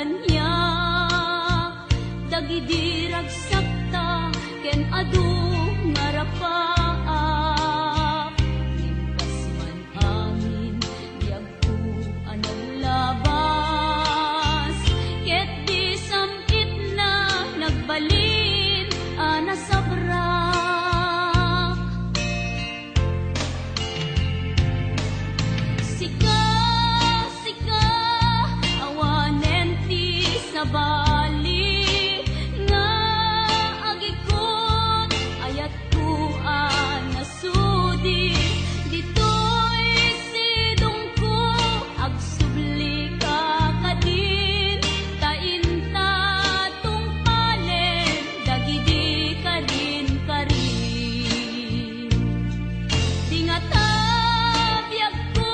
kanya. Dagidi ragsakta ken adu ngarapaap. Nimpas man angin biag ko anang labas. Ket di samit na nagbalin ana sabrak. Sika, sika, awanen ti sabali nga agikot ayat ko anasudi. Dito'y sidong ko agsubli ka kadin. Tainta tungpalen dagidi kadin karin. Di nga tabiyag ko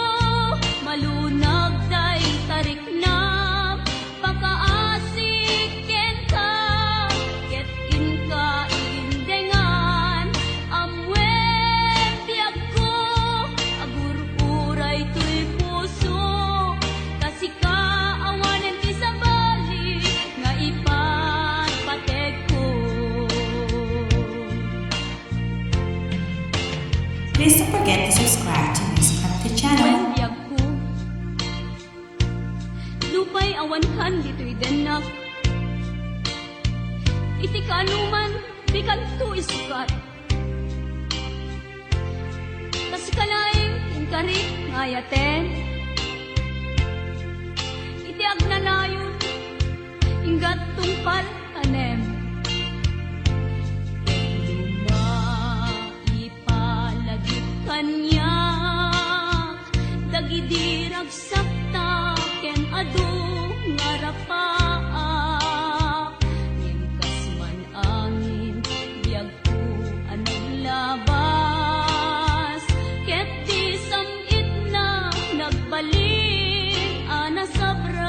malunag day tarik na pakaasik ken ka ket inka indengan. Amwen biyag ko agur-uray to'y puso kasika awanen ti sabali nga ipatpatek ko. Please don't forget to subscribe to Miss Crafty channel. Wen biyag ko lupay awan kan dito'y denak. Iti kanuman bikan tu isukat. Tas kalaing ingkari ngayaten. Iti agnalayon inggat tungpal tanem. Ipalagip kanya dagidi ragsakta ken adu ngarapaap. Nimkas man angin biag ko anang labas. Ket di samit na nagbalin ana sabrak.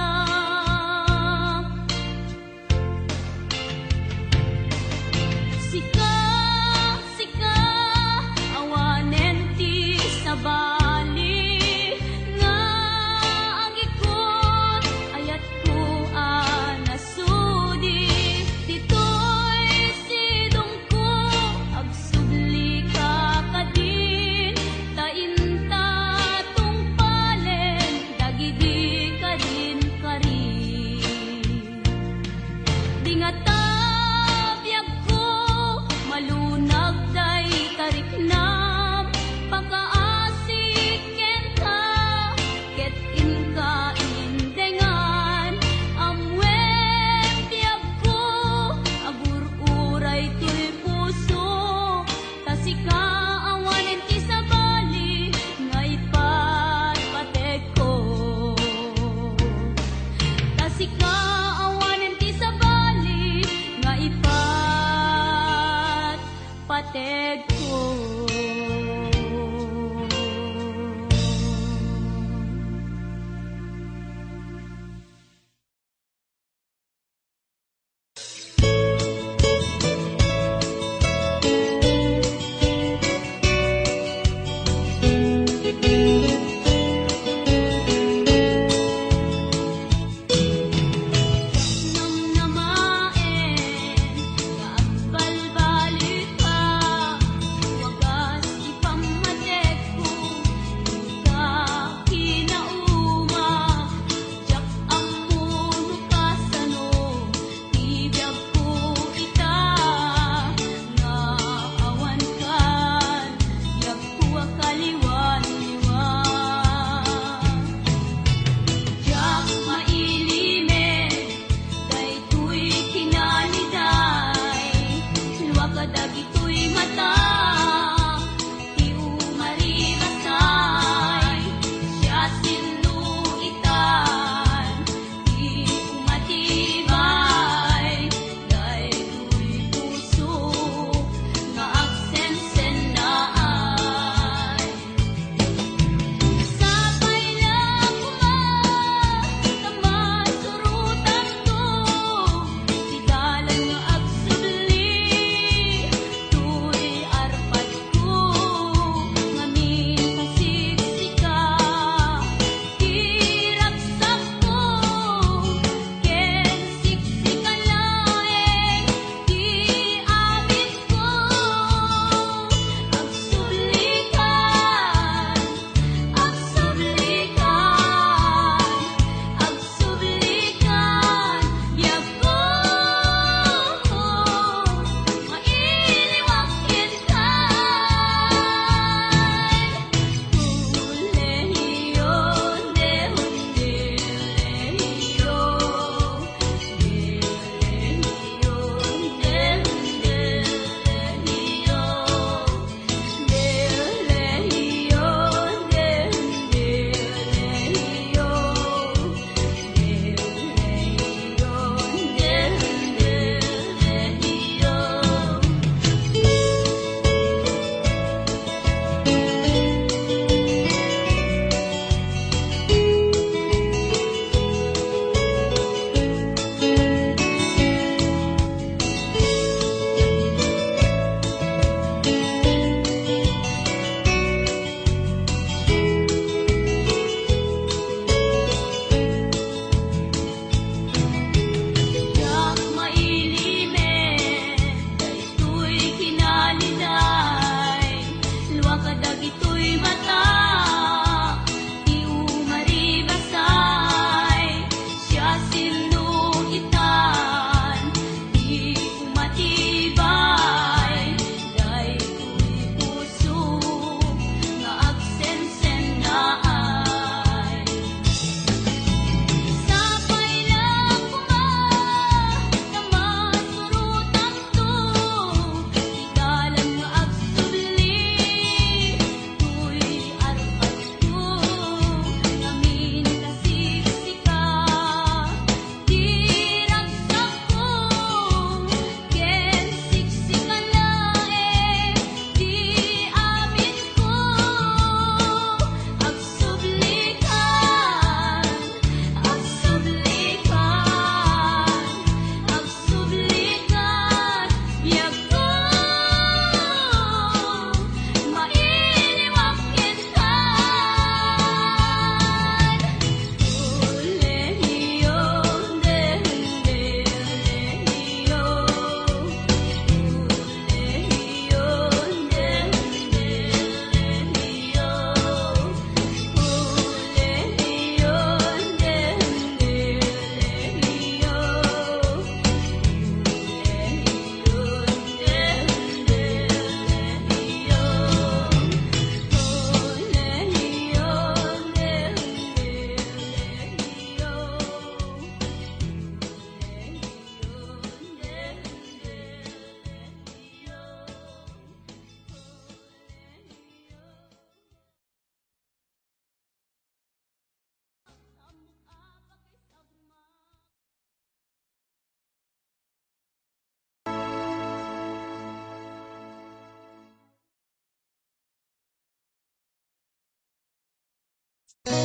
Simple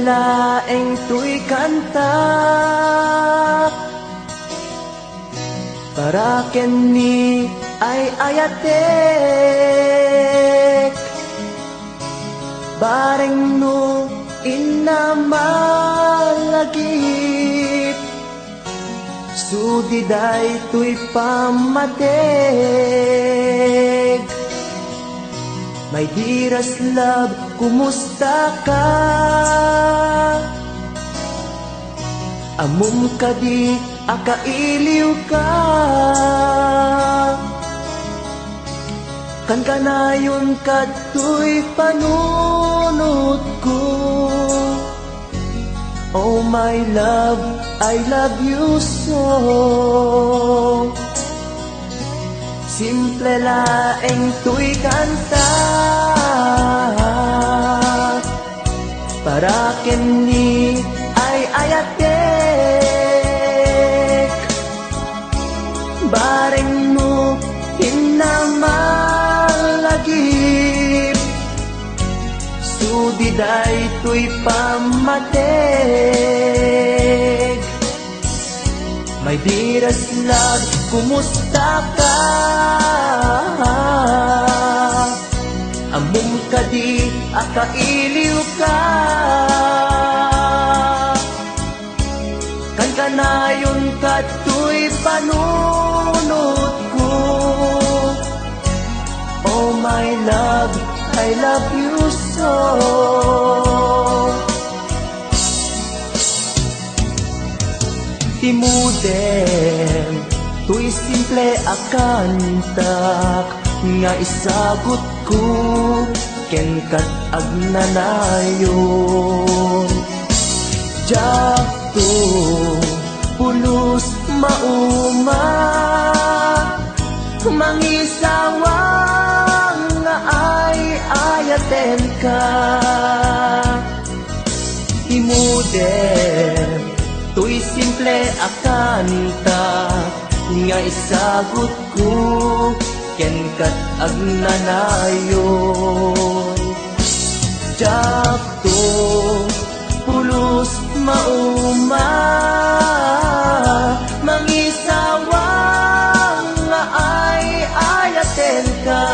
laeng tuy kanta para kenni ay ayatek bareng no inamalagip sudiday tuy pamatek. My dearest love, kumusta ka? Amum ka di, akailiw ka. Kan kanayon ka tuy panunod ko. Oh my love, I love you so. Simple laeng tuy kanta para kenni ay ayatek bareng mo hinamalagip sudiday tuy pamatek. My dearest love, kumusta ka? Amum ka di, akailiw ka. Kan kanayon ka tuy panunod ko. Oh my love, I love you so. Timuden, tuy simple akantak nga isagot ko ken kat agnanayon. Jakto pulos mauma mangisawang nga ay ayaten ka. Timuden, tuy simple akanta nga isagot ko ken kat agnanayon. Jakto pulos mauma mangisawang nga ay ayaten ka.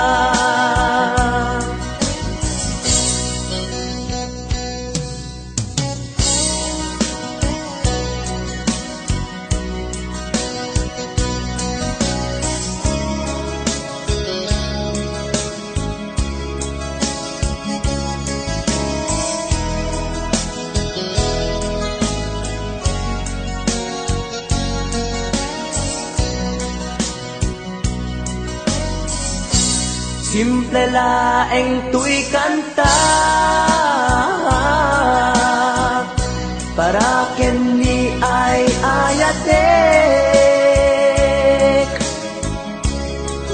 Simple laeng tuy kanta para kenni ay ayatek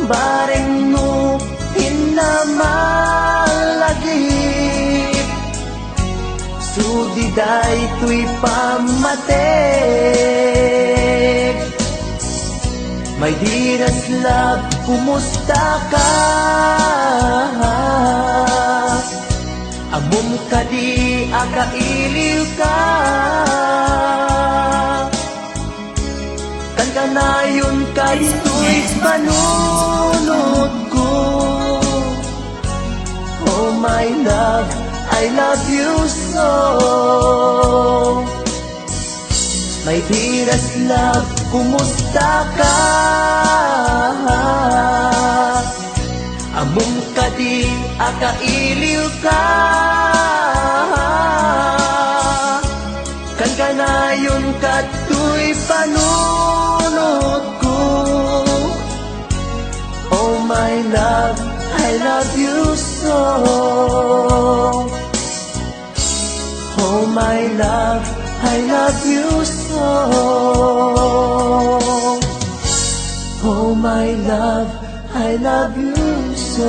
bareng no hinamalagip sudiday tuy pamatek. My dearest love, kumusta ka? Amum ka di, akailiw ka. Kan kanayon ka ito'y panunod ko. Oh my love, I love you so. My dearest love, kumusta ka? Amum ka di, akailiw ka. Kan kanayon ka tuy panunod ko. Oh my love, I love you so. Oh my love, I love you so. Oh my love, I love you so.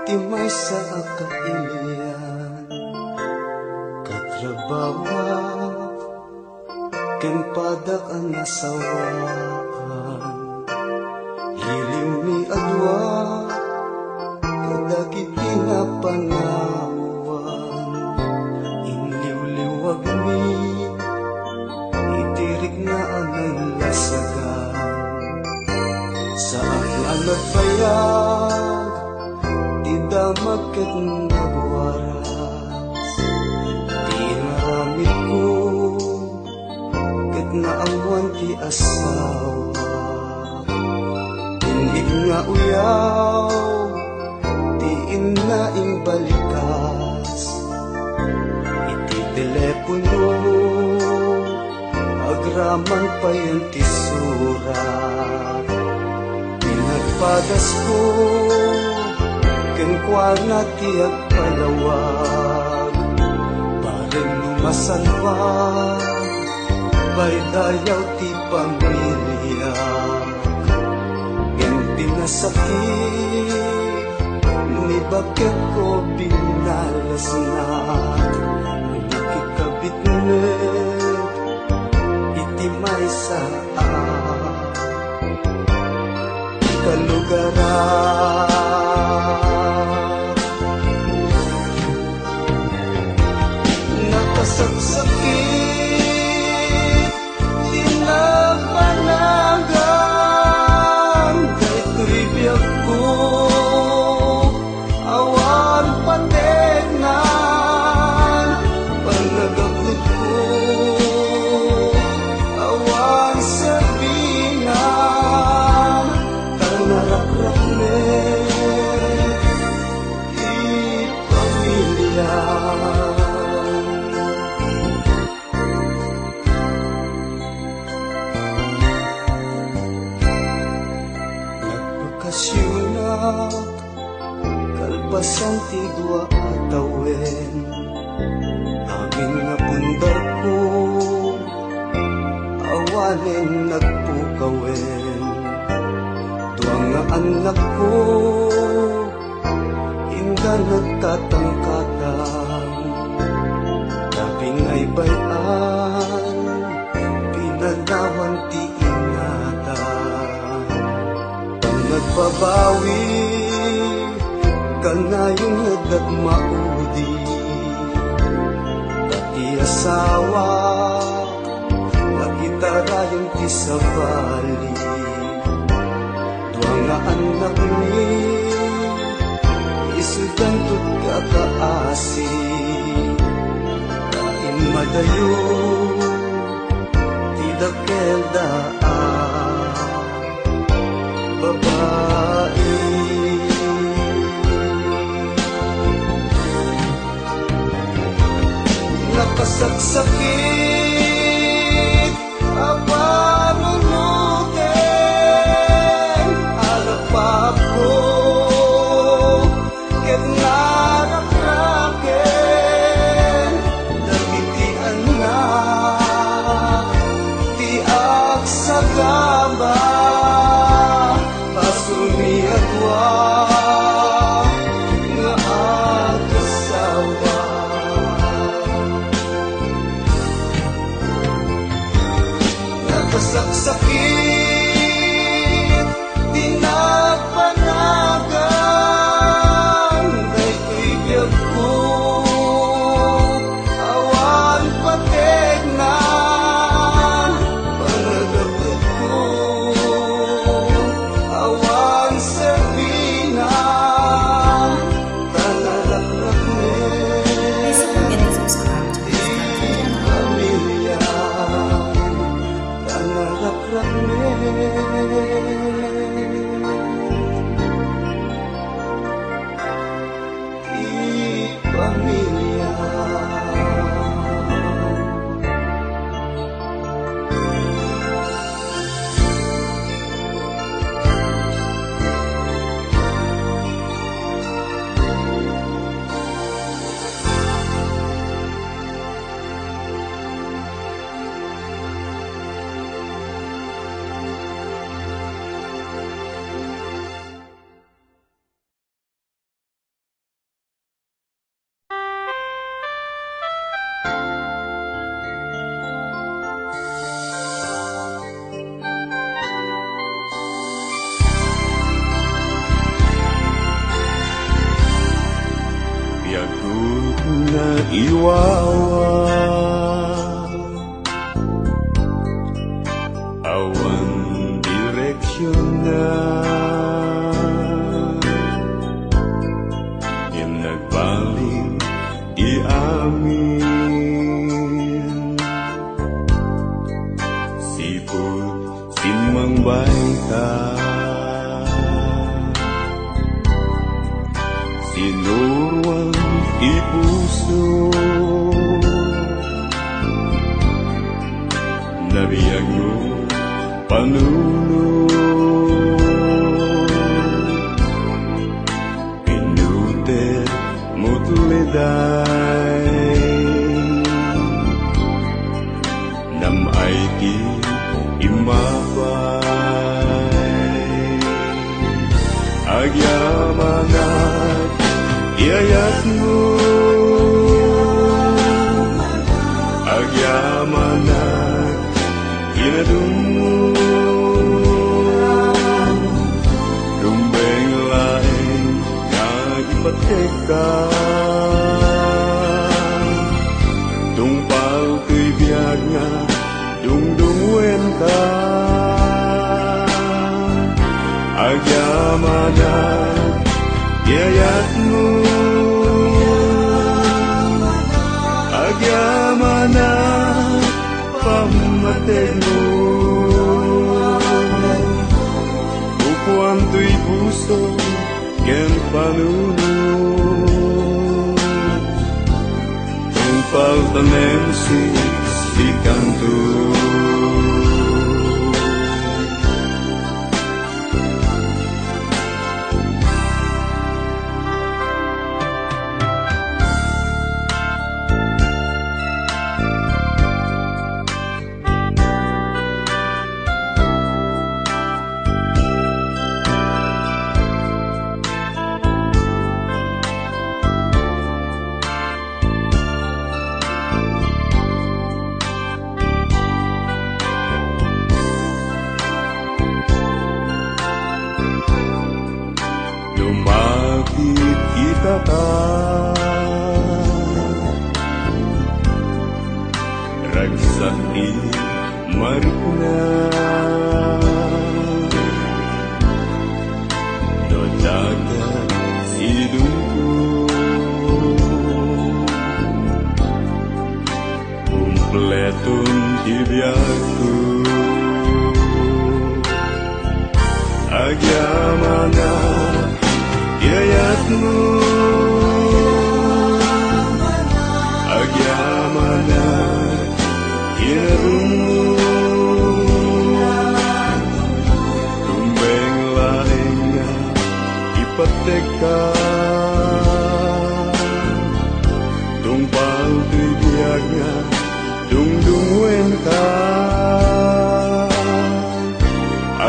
timay sa akailian katrabawa ken padak ang nasawaan hiliw mi adwa kadagiti nga panawan inliw-liwag mi itirik na anay lasagan sa aklan nagpayag di damag ket nagwaras di naramid ko ket naamuan ti asawa tindig nga uyaw ti inaing balikas iti telepono agraman pa yan ti surat pinagpagas ko ken kuana ti agpalawag bareng lumasalwa baydayaw ti pamilya ken pinasakit ni bakit ko binalas na nakikabit net iti may saan kalugaran nakasaksakit tinapanagan daytoy biyag ko awan pandegnan panagabot ko awan sabingan tanarakrame di pamilya nagpakasyunak kalpasan ti dua atawen amin nga pundar ko awanen nagpukawen duwang nga anak ko inda nagkatangkatang labing ay bayan pinanawan ti ingatan pang nagbabawi kanayong nadat maudi dati asawa nakita rayong ti sabali duwang nga anak ni isudan tut kakaasi kain madayo ti dakel daan babae nakasaksakit aparunuten alapap ko ket narakraken dagiti anak ti agsagaba pasumi adwa nga agasawa iwawa awan direksyon na yang nagbalik iamin sipot simang baita sinurwang ipuso nabiyag mo panuno pinuter mutliday namay ti imabay agyamanat iayat mo agyamanat inadung mo rumbeng lain nagipateka tungpal tuy biag nga dungdungwen ka agyamanat iayat mo agyamanat pamaten mo upuan tuy puso ken panuno tungpal tanem si kanto lumapit kita ragsakti marikna dodagat sidungko kumpletun tibiyagku agyamanat iayat mo agyamanat inarung mo rumbeng laing nga ipateka tungpal tuy biag nga dungdungwen ka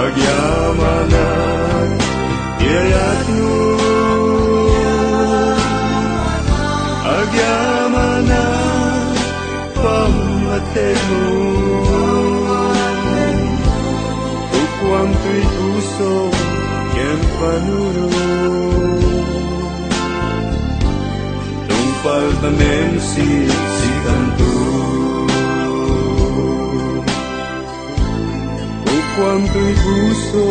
agyamanat iayat mo agyamanat pamaten mo upuan tuy puso ken panuno tungpal tanem si kanto upuan tuy puso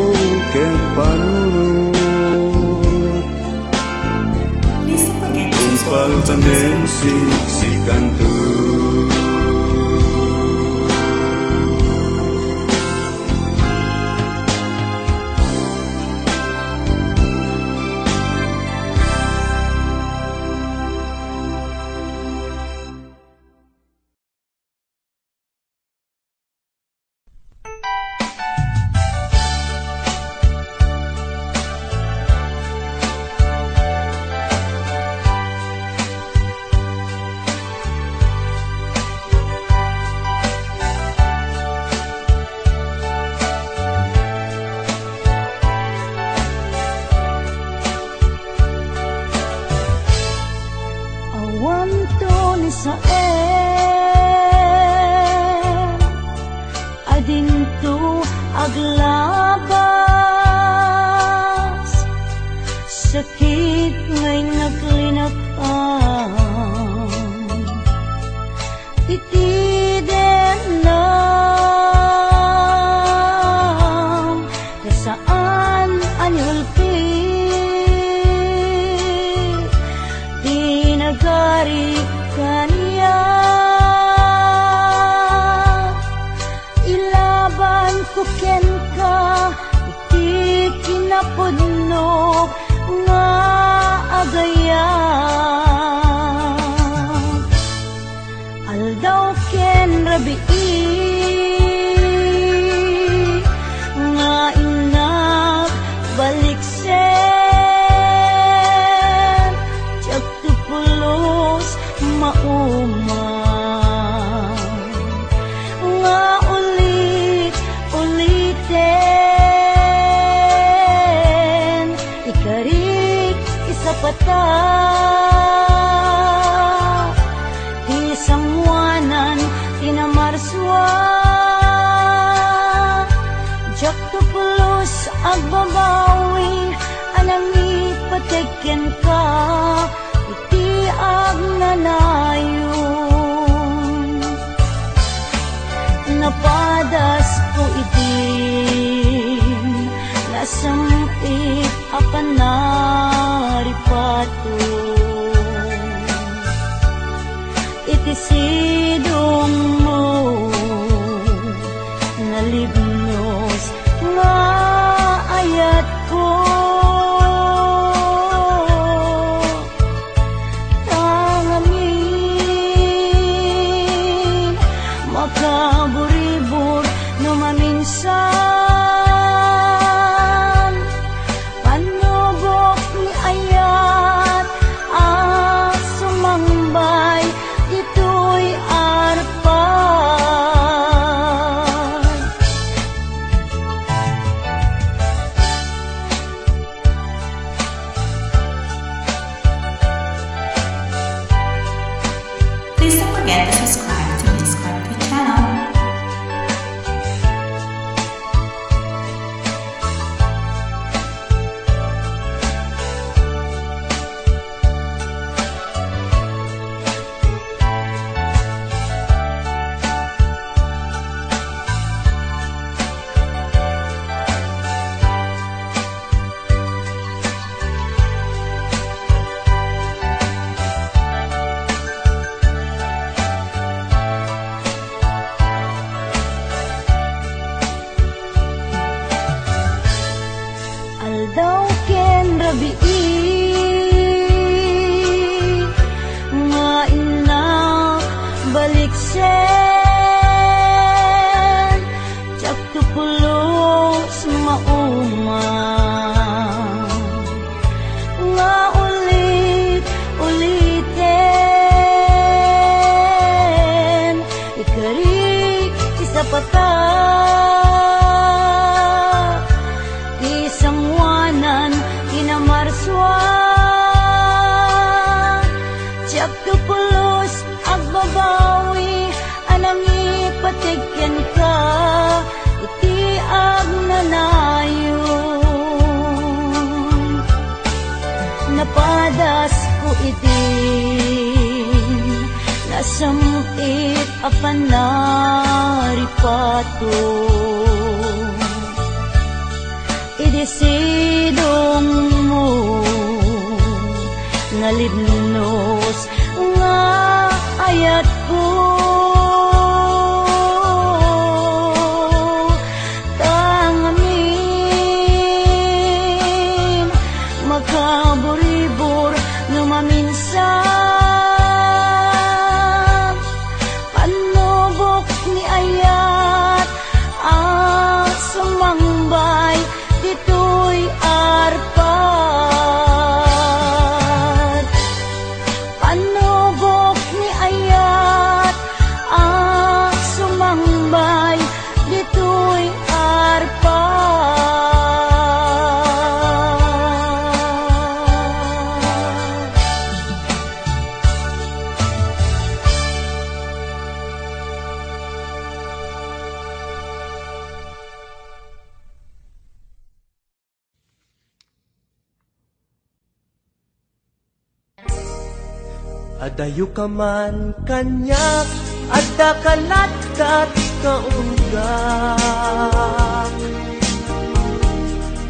ken panuno Please don't forget to tungpal tanem si kanto Israel adinto aglabas sakit ngay naglinakan pata isang wanan tinamarswa jak tupulos agbabawi anang ipateken ka iti agnanayon napadas ko itin nasamit apan naripato iti sidong mo nalibnos nga ayat ko tangamin makaburibur no maminsan panubok ni ayat sumambay dito'y arpan Please don't forget to subscribe to Miss Crafty channel. aldaw ken rabii nga ina baliksen jak tupulos mauma nga ulit-uliten ikari isa pata isang wanan tinamarswa jak tupulos agbabawi anang ipatigyan ka iti agnanayon napadas ko itin nasamit apan naripato idisidong mo nalibnos nga ayat ko tangamin makaburibur no maminsan panubok ni ayat sumambay dito'y arpan panubok ni ayat sumambay dito'y arpan Adayo ka man kanyak, adda kalatkat kaunggak.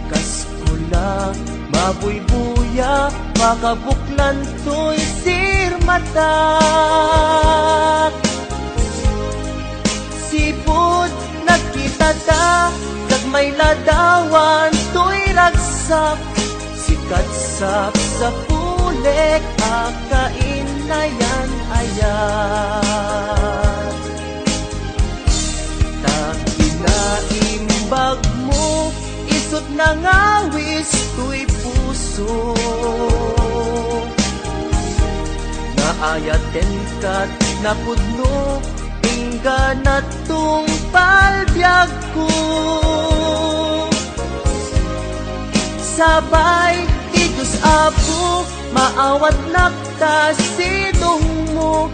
Kaskula, mabuybuya, makabuklan to'y sirmatak. Sipod, nakita ta, kag may ladawan to'y ragsak. Sikatsap sa pulek, akain na yan ayan. Takinaimbag mo, isot na ngawis to'y puso. Naayaten kat napudno, ingga na tung palbyag ko. Sabay, Diyos Apo, maawat nakta sidong mo.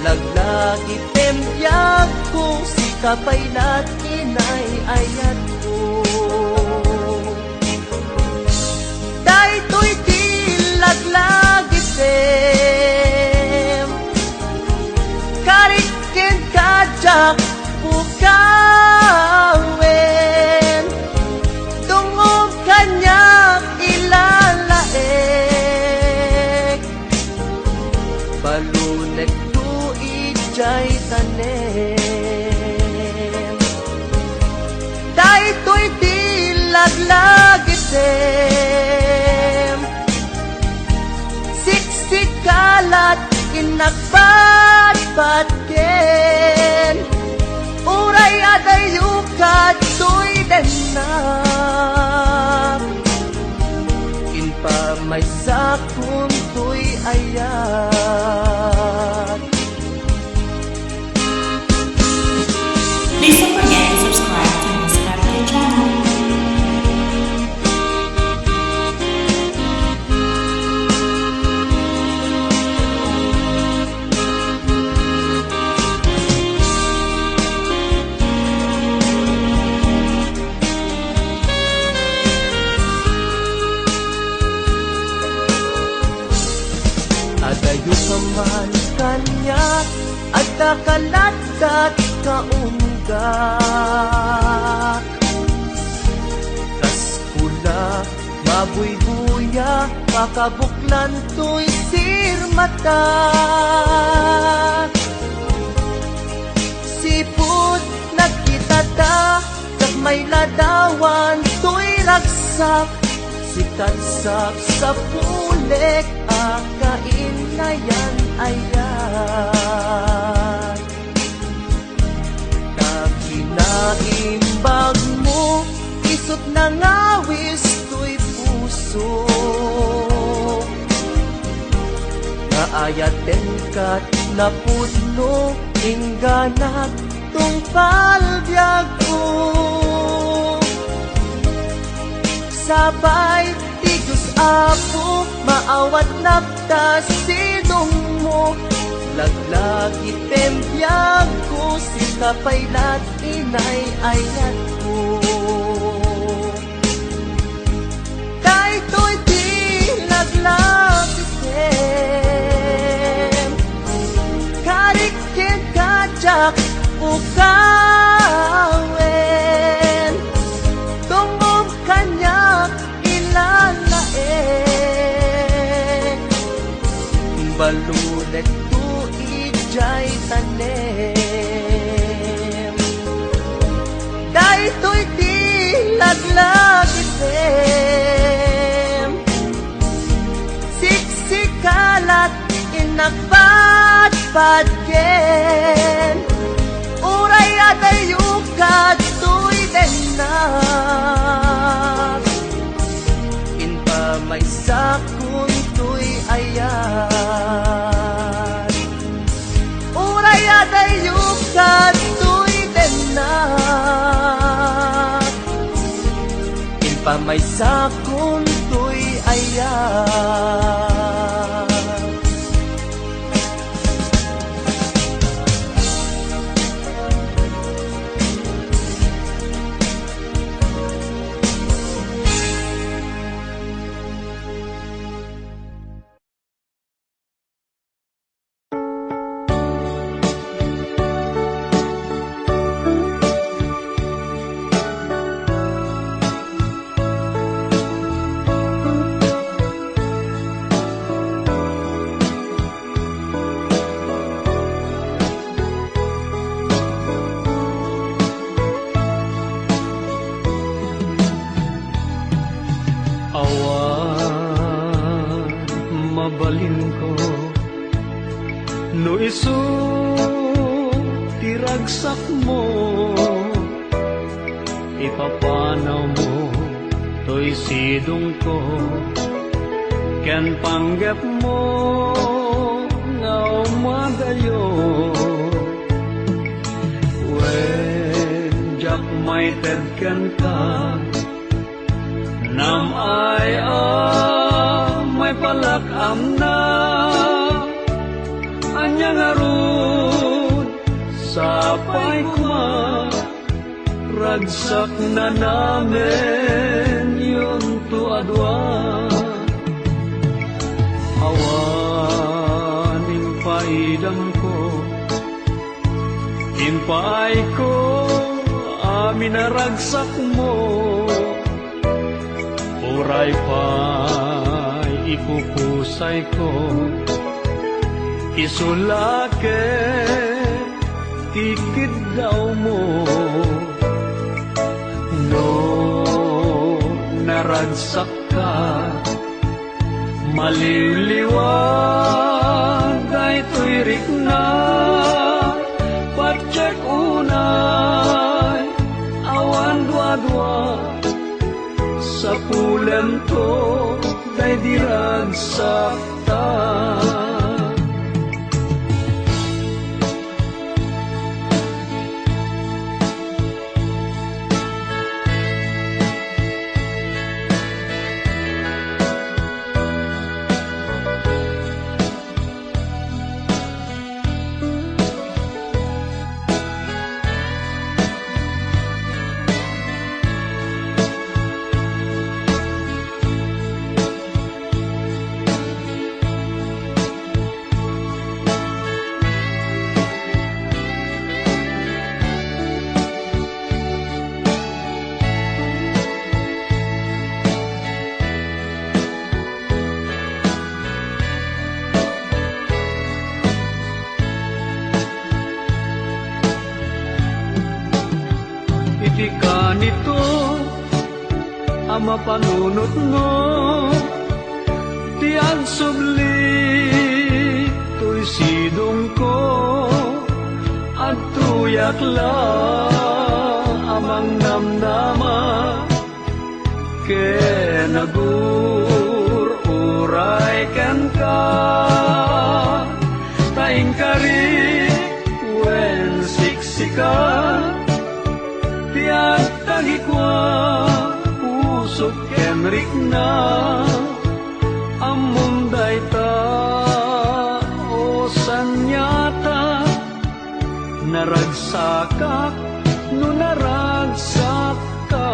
Laglagi tembyag ko, si kapaylat inay ayat ko. Daytoy di laglagi tem, karikin kajak pukawen, tungog kanya ilalaek, balunek tu ijay tanem. Daytoy di laglagi tem, siksikalat inagbatbatken, uray adayukat tuy denak, inpa may sakun tuy ayat. Please don't forget to subscribe to Miss Crafty channel. Adayo kaman kanya at kakalagat kaunggak, kas pula mabuybuya makabuklan to'y sirmata. Siput nagkitata kag may ladawan to'y ragsak, sikatsak sa pulek akain na yan ayan. Kakinaimbag mo, isot na ngawis to'y puso, naayaten kat na pudno ingganat tung palbyag ko. Sabay tigus apo, maawat nakta sidong mo. Laglagi tembyag ko, si kapaylat inay ayat ko. Daytoy di laglagi tem, karikin kajak ukawen, tungog kanyak ilalaek, balunek tu ijay tanem. Daytoy di laglagi tem, siksikalat inagbatbatken, uray adayukat tuy denak, inpa may sakun tuy ayat. Uray adayukat tuy denak, inpa may sakun tuy ayat. mabalin ko no isu tiragsak mo ipapanaw mo to'y sidong ko ken panggap mo nga umadayo when jak may tedkan ka nam ay may palakam na anyang arud sapay kuma ragsak na namin yun tuadwa awaning paidang ko inpaay ko amin na ragsak mo uray pa'y ikukusay ko isulake tikid daw mo no naragsak ka maliliwag ay tuirik na patsek unay awan dua-dua sa pulam to day diragsak ta iti ka nito ang mapanunot mo tiyan subli to'y sidong ko at tuyak la amang namnama ke nagur uray kan ka taing kari wen siksika tiyak tagikwa usok kenrik na among dayta o sanyata naragsakak no naragsak ka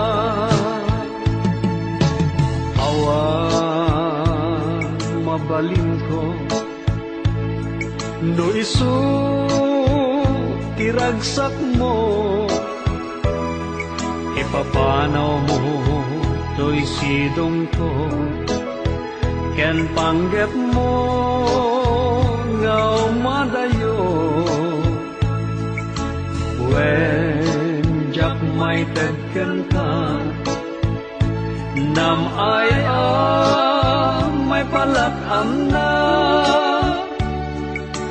awan mabalin ko no isu tiragsak mo ipapanaw mo to'y sidong ko ken panggep mo nga umadayo wen jak may tedken ka nam ay may palakam na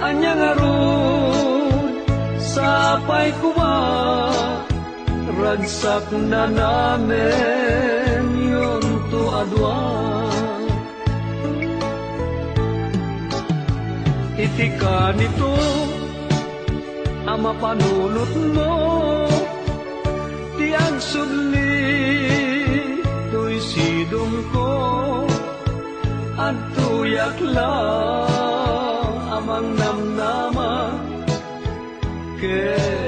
anyang arud sapay kuma ragsak na namin yun tuadwa iti ka nito ang mapanunot mo tiag subli to'y sidong ko at tuyak la amang namnama ke